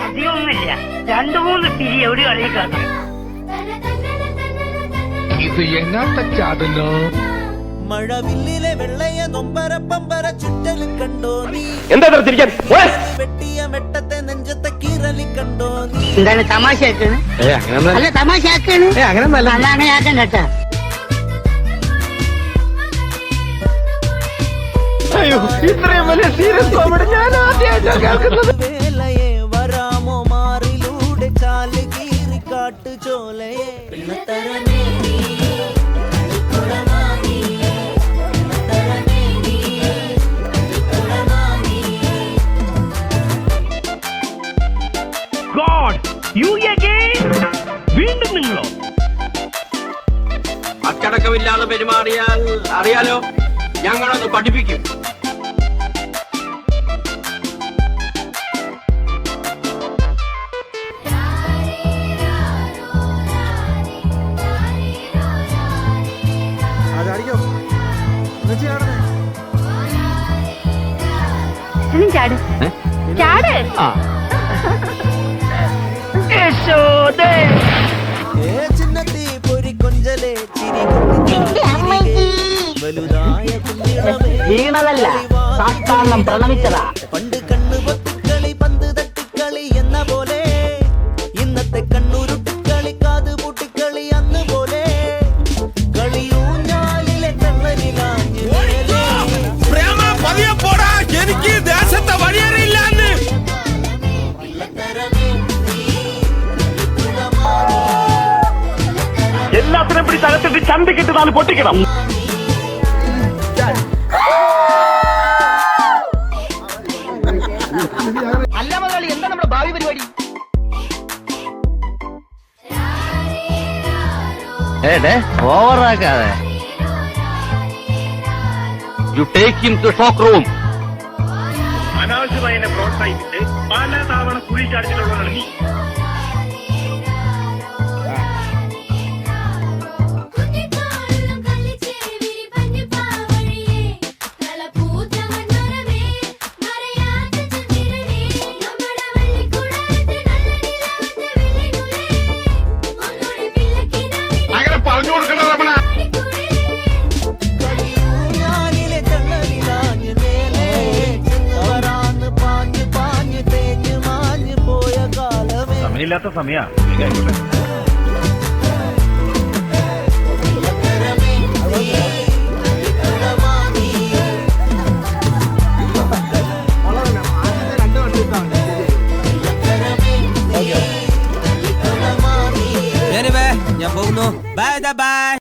അധികമൊന്നുമില്ല, 2-3 പിരി ഒരു കളി കാണാം. ഇത് എങ്ങാത്ത ചാടുന്നു. മഴവില്ലിലെ വെള്ളയ നൊമ്പരപ്പമ്പര ചുറ്റലും കണ്ടോ നീ? എന്താ തിരിക്കാൻ വെട്ടിയ വെട്ടത്തെ നെഞ്ചത്തെ കീറലി കണ്ടോ നീ? എന്താണ് തമാശയാക്കാണ്? അല്ല തമാശയാക്കാണ്, അങ്ങനെ ആക്കാൻ കേട്ടാ. അയ്യോ, ഇത്രയും വലിയ സീരിയസ് കോമഡി ഞാൻ ആദ്യമായിട്ടാണ് കേൾക്കുന്നത്. വേലയെ വരാമോ മാറിലൂടെ ചാല് കീറി കാട്ടു ചോലയെ വീണ്ടും നിങ്ങളോ? അച്ചടക്കമില്ലാതെ പെരുമാറിയാൽ അറിയാലോ, ഞങ്ങളത് പഠിപ്പിക്കും. ചിന്നത്തി പൊരി കൊഞ്ചലെ ചിരി വലുതായ വീണതല്ല, സാഷ്ടാംഗം പ്രണമിച്ചതാ. പണ്ട് കണ്ണു പൊത്തിക്കളി പന്ത് തട്ടിക്കളി എന്ന പോലെ ഇന്നത്തെ കണ്ണുരുട്ടിക്കളി കാത് പൂട്ടിക്കളി അന്ന് പോലെ കളിയൂഞ്ഞാലിലെ കണ്ണനിലാഞ്ഞു എനിക്ക് ദേശത്തെ വഴിയറിയില്ലാന്ന്. എല്ലാത്തിനും പിടി തലത്തിട്ട് ചന്തിക്കിട്ട് 4 പൊട്ടിക്കണം. അല്ല മുതലാളി, എന്താ നമ്മുടെ ഭാവി പരിപാടി? ഓവറാക്കാതെ you take him to shock room. അനാവശ്യമായി എന്നെ പ്രോത്സാഹിപ്പിച്ച് പല തവണ കുഴി ചാടിച്ചിട്ടുള്ളതാണ് നീ. അങ്ങനെ പറഞ്ഞു കൊടുക്കണ രമണ. കളിയൂഞ്ഞാലിലെ കണ്ണനിലാഞ്ഞു മേലെ വരാന്ന് പാഞ്ഞു പാഞ്ഞു തേഞ്ഞു മാഞ്ഞു പോയ കാലമേ. സമയമില്ലാത്ത സമയാ. ഞാൻ പോകുന്നു. Bye bye.